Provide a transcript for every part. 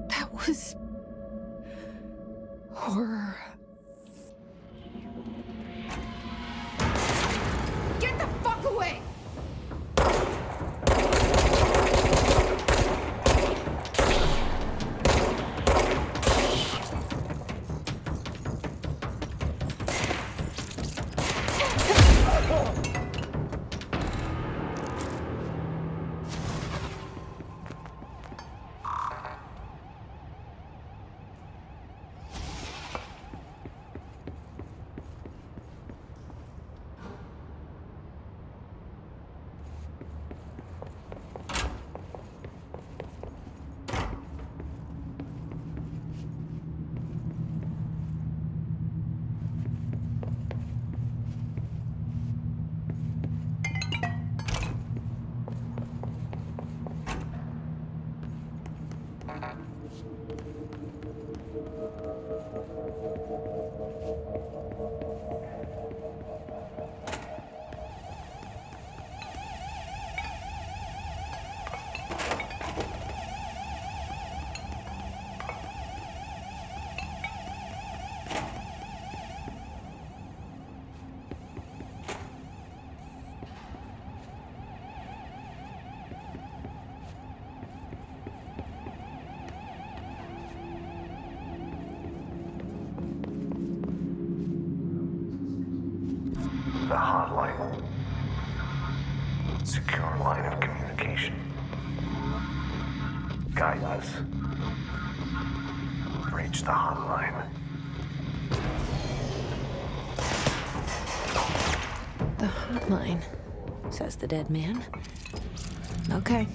That was... horror. Get the fuck away! The hotline. Secure line of communication. Guidance. Reach the hotline. The hotline, says the dead man. Okay.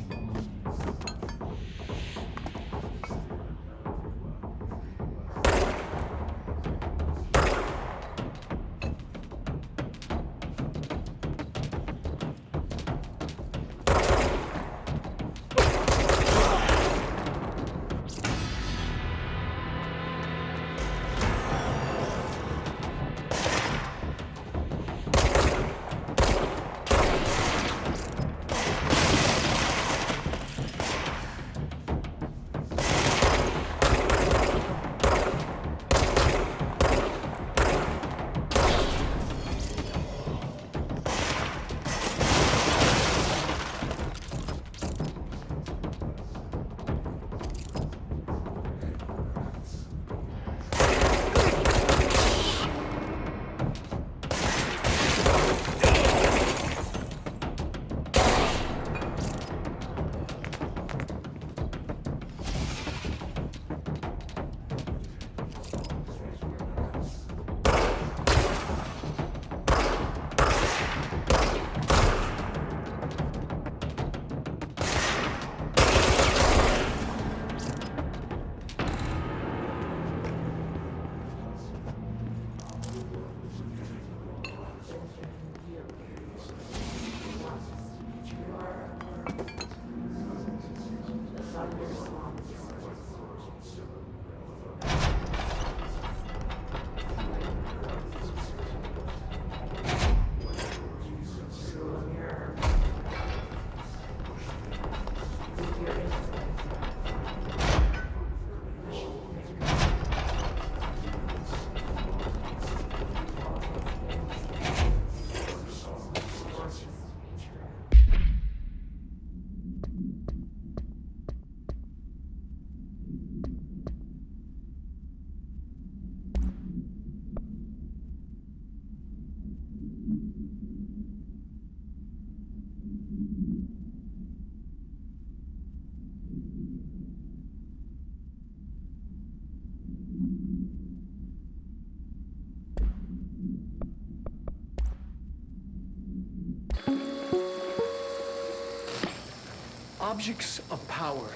Objects of power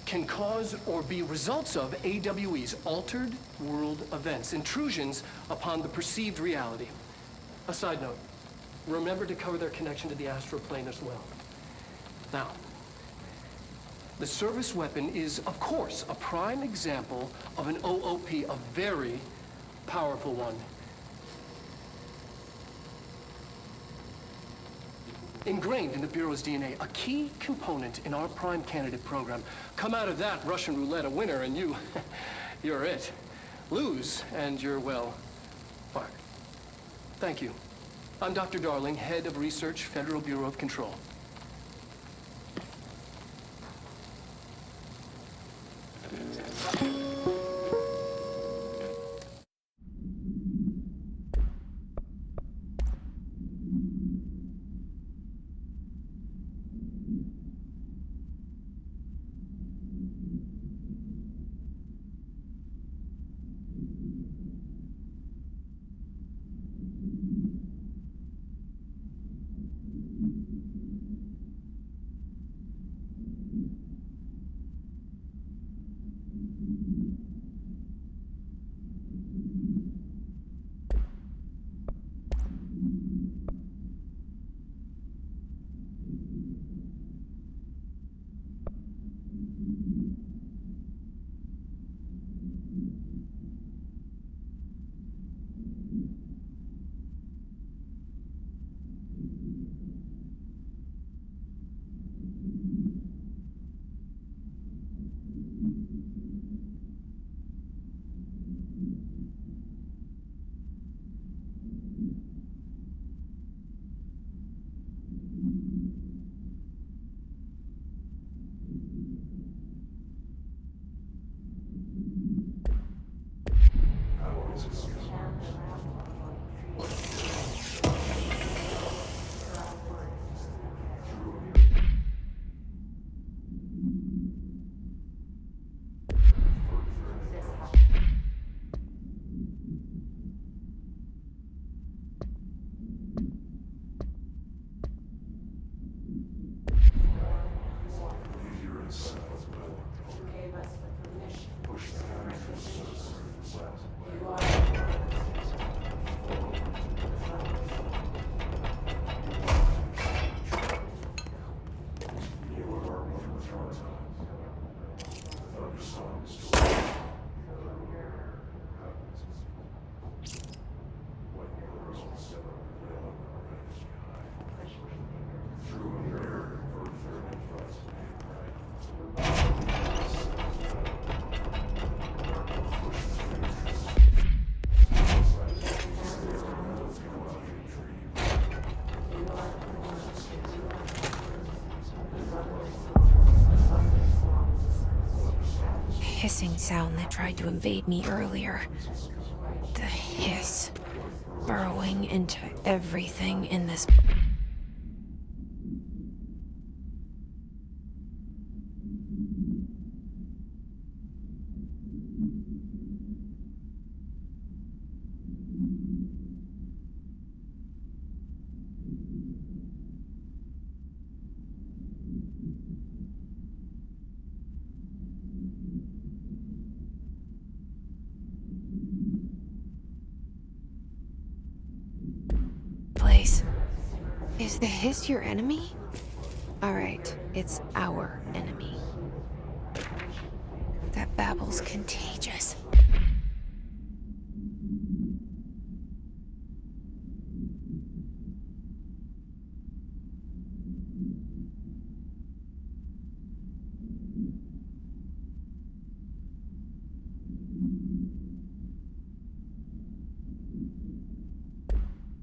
can cause or be results of AWE's altered world events, intrusions upon the perceived reality. A side note, remember to cover their connection to the astral plane as well. Now, the service weapon is, of course, a prime example of an OOP, a very powerful one. ingrained in the Bureau's DNA, a key component in our prime candidate program. Come out of that Russian roulette a winner and you're it. Lose and you're, well, fired. Thank you. I'm Dr. Darling, Head of Research, Federal Bureau of Control. Hissing sound that tried to invade me earlier. The hiss, burrowing into everything in this. Is the hiss your enemy? Alright, it's our enemy. That babble's contagious.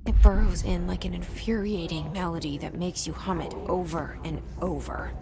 It burrows in like an infuriating melody that makes you hum it over and over.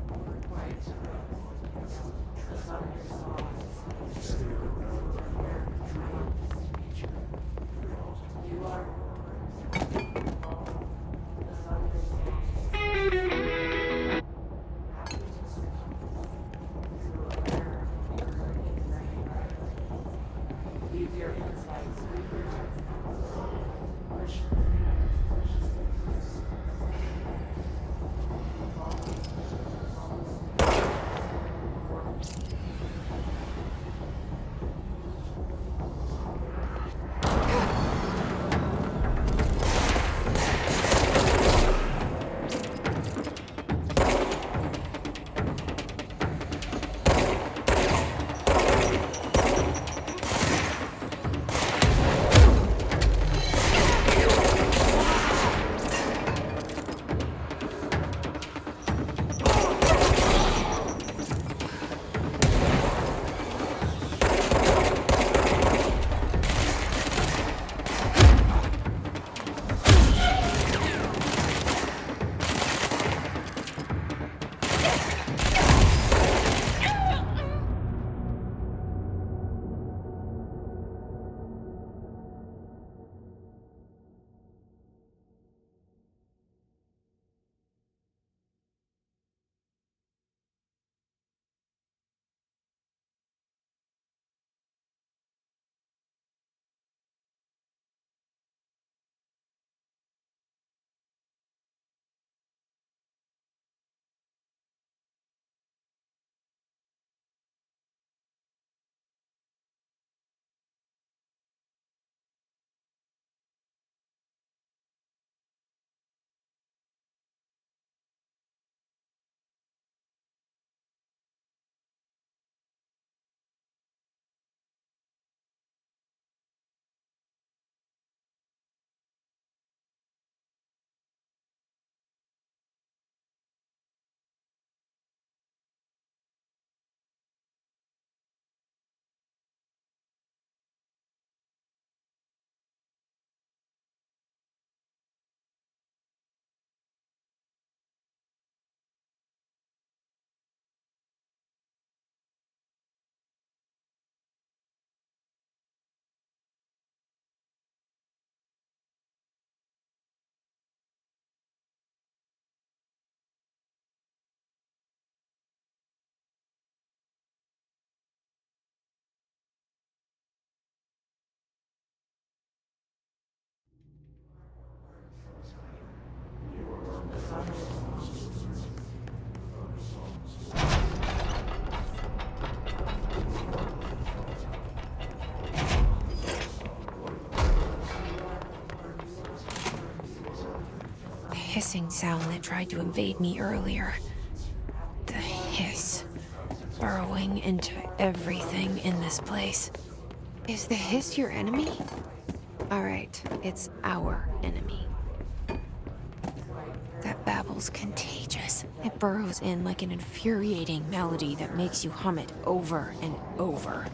hissing sound that tried to invade me earlier. The hiss. Burrowing into everything in this place. Is the hiss your enemy? Alright, it's our enemy. That babble's contagious. It burrows in like an infuriating melody that makes you hum it over and over.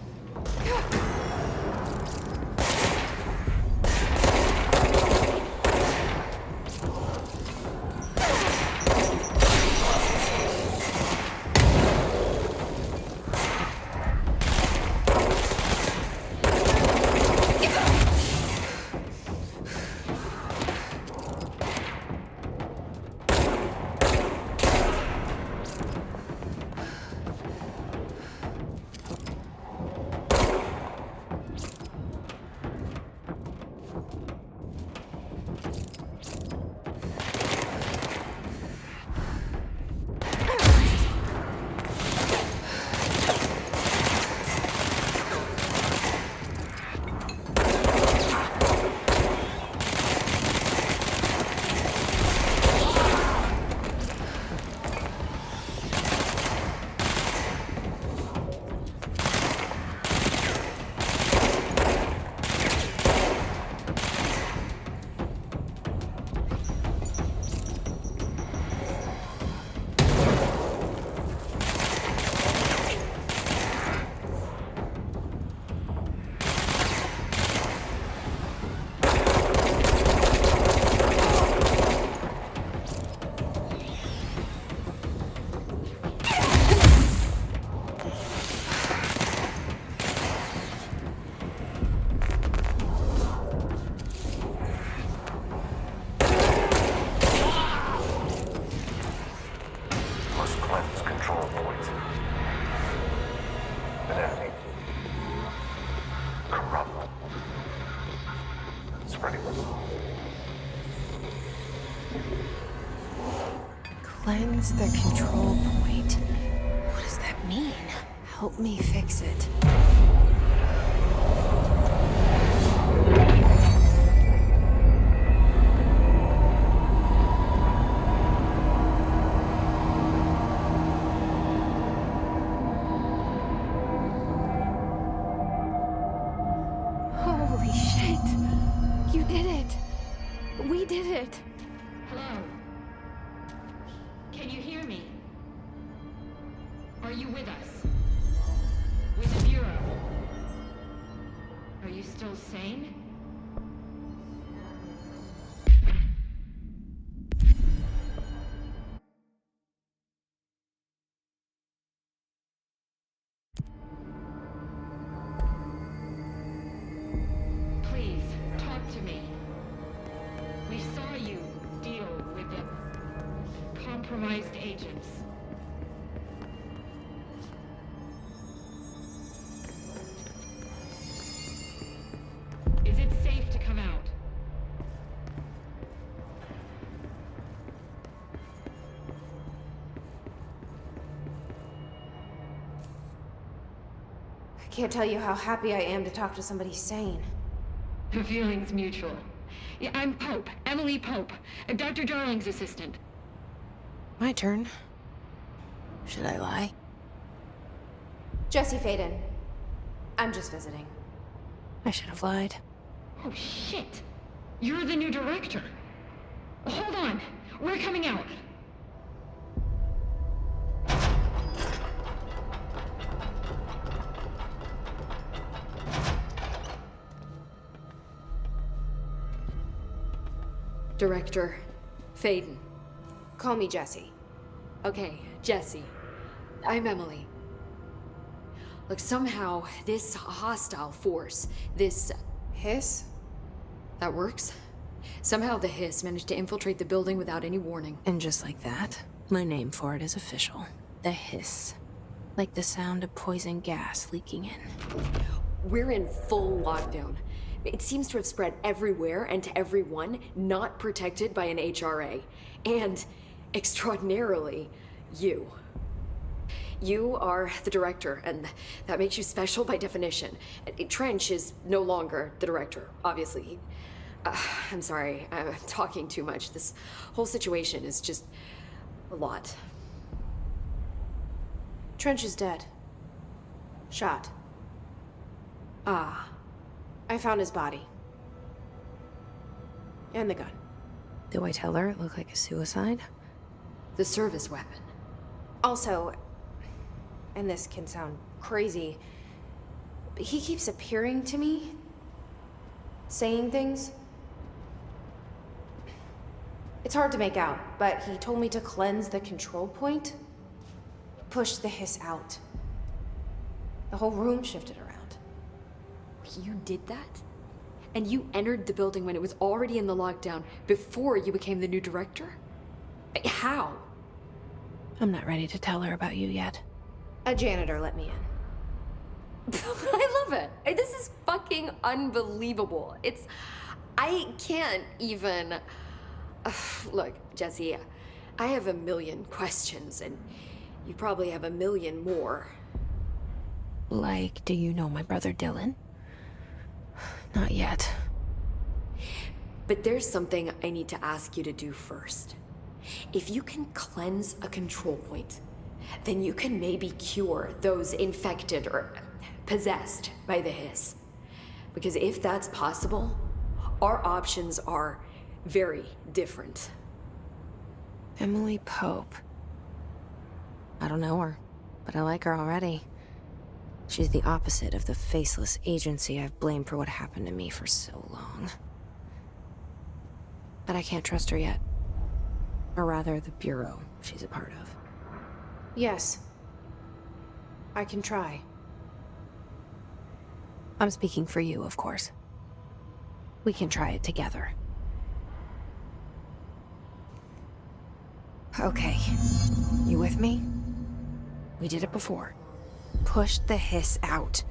Cleanse the control point. What does that mean? Help me fix it. Holy shit! You did it! We did it! Hello? Can you hear me? Are you with us? With the Bureau? Are you still sane? Please, talk to me. We saw you deal with the compromised agents. Is it safe to come out? I can't tell you how happy I am to talk to somebody sane. The feeling's mutual. Yeah, I'm Pope, Emily Pope, Dr. Darling's assistant. My turn. Should I lie? Jesse Faden. I'm just visiting. I should have lied. Oh, shit. You're the new director. Hold on. We're coming out. Director Faden. Call me Jesse. Okay, Jesse. I'm Emily. Look, somehow this hostile force, this... Hiss? that works? Somehow the Hiss managed to infiltrate the building without any warning. And just like that, my name for it is official. The Hiss. Like the sound of poison gas leaking in. We're in full lockdown. It seems to have spread everywhere and to everyone not protected by an HRA. And, extraordinarily, you. You are the director, and that makes you special by definition. Trench is no longer the director, obviously. I'm sorry, I'm talking too much. This whole situation is just a lot. Trench is dead. Shot. Ah, I found his body. And the gun. Do I tell her it looked like a suicide? the service weapon. Also, and this can sound crazy, but he keeps appearing to me, saying things. It's hard to make out, but he told me to cleanse the control point, push the hiss out. The whole room shifted around. You did that? And you entered the building when it was already in the lockdown before you became the new director? How? I'm not ready to tell her about you yet. A janitor let me in. I love it. This is fucking unbelievable. I can't even... Look, Jesse, I have a million questions, and you probably have a million more. Like, do you know my brother Dylan? Not yet. But there's something I need to ask you to do first. If you can cleanse a control point, then you can maybe cure those infected or possessed by the hiss. Because if that's possible, our options are very different. Emily Pope. I don't know her, but I like her already. She's the opposite of the faceless agency I've blamed for what happened to me for so long. But I can't trust her yet. Or rather, the Bureau she's a part of. Yes. I can try. I'm speaking for you, of course. We can try it together. Okay. You with me? We did it before. Push the hiss out.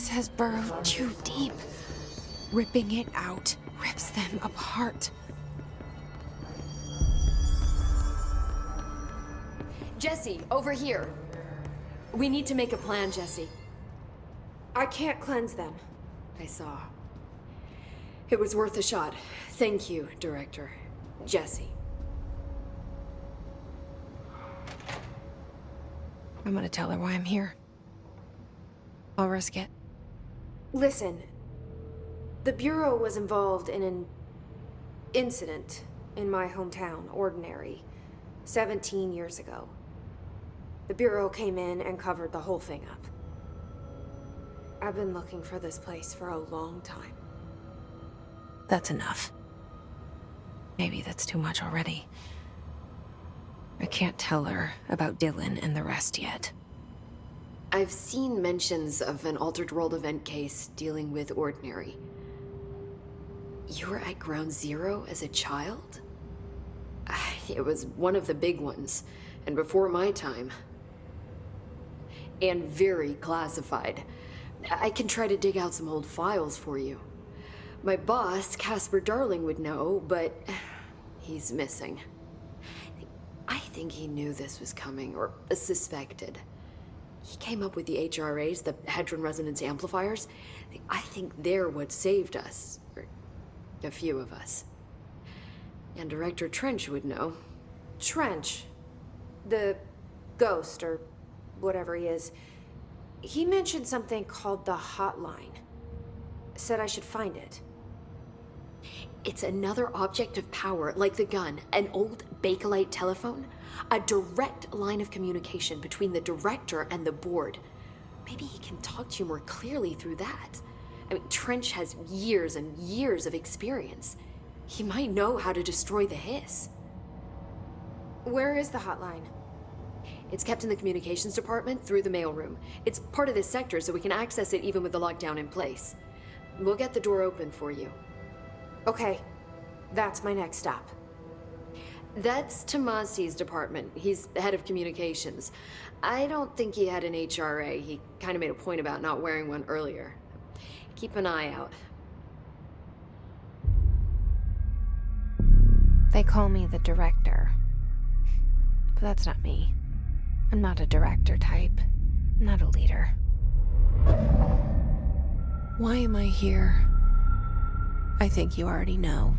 Has burrowed too deep. Ripping it out rips them apart. Jesse, over here. We need to make a plan, Jesse. I can't cleanse them. I saw. It was worth a shot. Thank you, Director. Jesse. I'm gonna tell her why I'm here. I'll risk it. Listen, the Bureau was involved in an incident in my hometown, Ordinary, 17 years ago. The Bureau came in and covered the whole thing up. I've been looking for this place for a long time. That's enough. Maybe that's too much already. I can't tell her about Dylan and the rest yet. I've seen mentions of an Altered World event case dealing with Ordinary. You were at Ground Zero as a child? It was one of the big ones, and before my time. And very classified. I can try to dig out some old files for you. My boss, Casper Darling, would know, but he's missing. I think he knew this was coming, or suspected. He came up with the HRAs, the Hadron Resonance Amplifiers. I think they're what saved us. Or a few of us. And Director Trench would know. Trench. The ghost, or whatever he is. He mentioned something called the Hotline. Said I should find it. It's another object of power, like the gun, an old Bakelite telephone. A direct line of communication between the director and the board. Maybe he can talk to you more clearly through that. I mean, Trench has years and years of experience. He might know how to destroy the Hiss. Where is the Hotline? It's kept in the communications department through the mailroom. It's part of this sector, so we can access it even with the lockdown in place. We'll get the door open for you. Okay, that's my next stop. That's Tomasi's department. He's the head of communications. I don't think he had an HRA. He kind of made a point about not wearing one earlier. Keep an eye out. They call me the director. But that's not me. I'm not a director type. I'm not a leader. Why am I here? I think you already know.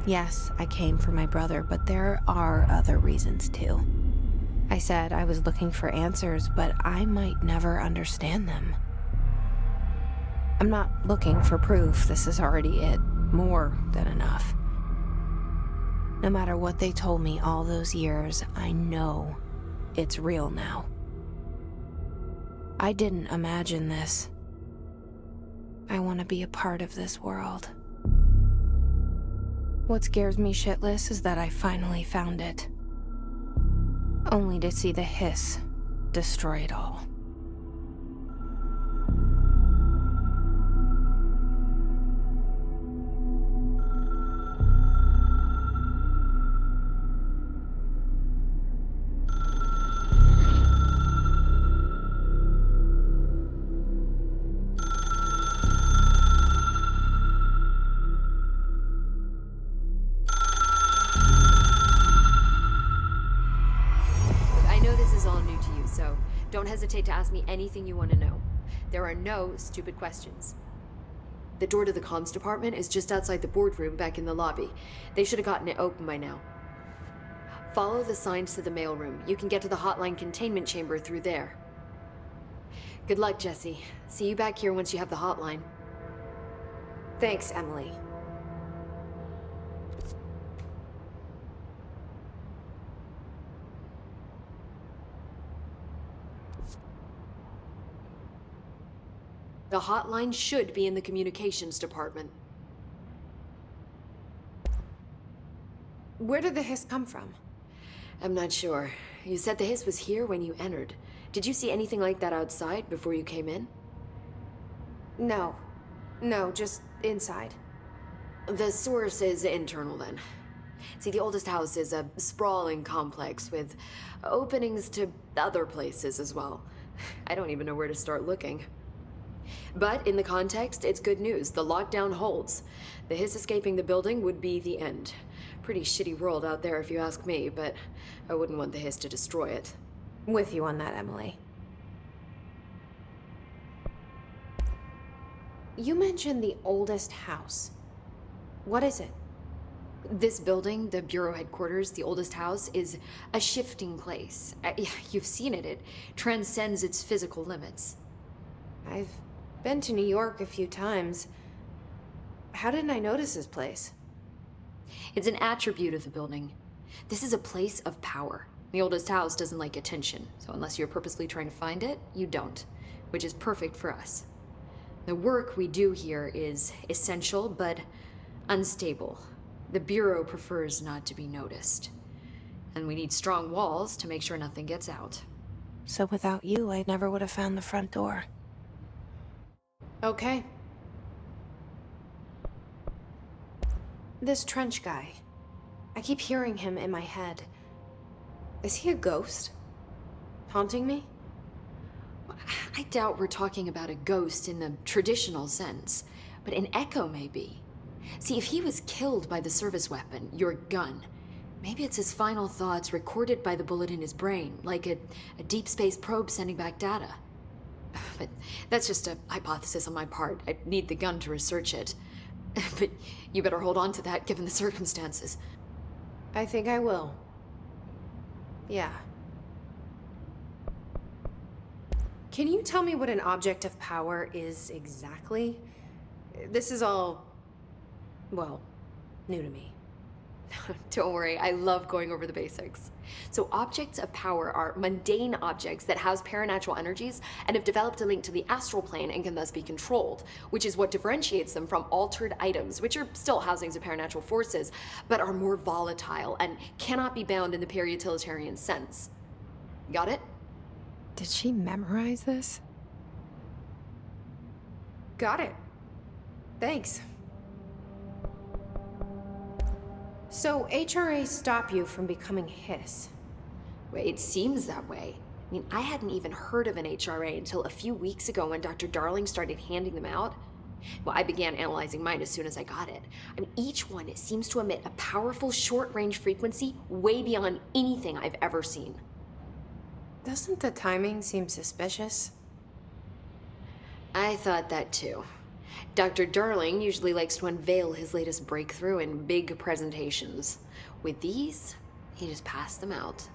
Yes, I came for my brother, but there are other reasons too. I said I was looking for answers, but I might never understand them. I'm not looking for proof. This is already it. More than enough. No matter what they told me all those years, I know it's real now. I didn't imagine this. I want to be a part of this world. What scares me shitless is that I finally found it. Only to see the Hiss destroy it all. Don't hesitate to ask me anything you want to know. There are no stupid questions. The door to the comms department is just outside the boardroom back in the lobby. They should have gotten it open by now. Follow the signs to the mailroom. You can get to the hotline containment chamber through there. Good luck, Jesse. See you back here once you have the hotline. Thanks, Emily. The hotline should be in the communications department. Where did the Hiss come from? I'm not sure. You said the Hiss was here when you entered. Did you see anything like that outside before you came in? No. No, just inside. The source is internal then. See, the oldest house is a sprawling complex with openings to other places as well. I don't even know where to start looking. But in the context, it's good news. The lockdown holds. The Hiss escaping the building would be the end. Pretty shitty world out there if you ask me, but I wouldn't want the Hiss to destroy it. With you on that, Emily. You mentioned the oldest house. What is it? This building, the Bureau headquarters, the oldest house, is a shifting place. You've seen it. It transcends its physical limits. I've been to New York a few times. How didn't I notice this place? It's an attribute of the building. This is a place of power. The oldest house doesn't like attention, so unless you're purposely trying to find it, you don't, which is perfect for us. The work we do here is essential, but unstable. The Bureau prefers not to be noticed. And we need strong walls to make sure nothing gets out. So without you, I never would have found the front door. Okay. This Trench guy. I keep hearing him in my head. Is he a ghost? Haunting me? I doubt we're talking about a ghost in the traditional sense. but an echo maybe. See, if he was killed by the service weapon, your gun, maybe it's his final thoughts recorded by the bullet in his brain, like a deep space probe sending back data. But that's just a hypothesis on my part. I need the gun to research it. But you better hold on to that given the circumstances. I think I will. Yeah. Can you tell me what an object of power is exactly? This is all, well, new to me. Don't worry, I love going over the basics. So objects of power are mundane objects that house paranatural energies and have developed a link to the astral plane and can thus be controlled, which is what differentiates them from altered items, which are still housings of paranatural forces, but are more volatile and cannot be bound in the peri-utilitarian sense. Got it? Did she memorize this? Got it. Thanks. So, HRA stop you from becoming Hiss? Well, it seems that way. I mean, I hadn't even heard of an HRA until a few weeks ago when Dr. Darling started handing them out. Well, I began analyzing mine as soon as I got it. I mean, each one seems to emit a powerful short-range frequency way beyond anything I've ever seen. Doesn't the timing seem suspicious? I thought that too. Dr. Darling usually likes to unveil his latest breakthrough in big presentations. With these, he just passed them out.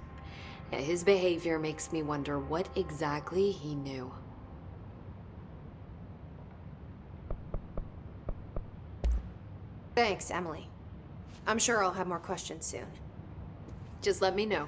Yeah, his behavior makes me wonder what exactly he knew. Thanks, Emily. I'm sure I'll have more questions soon. Just let me know.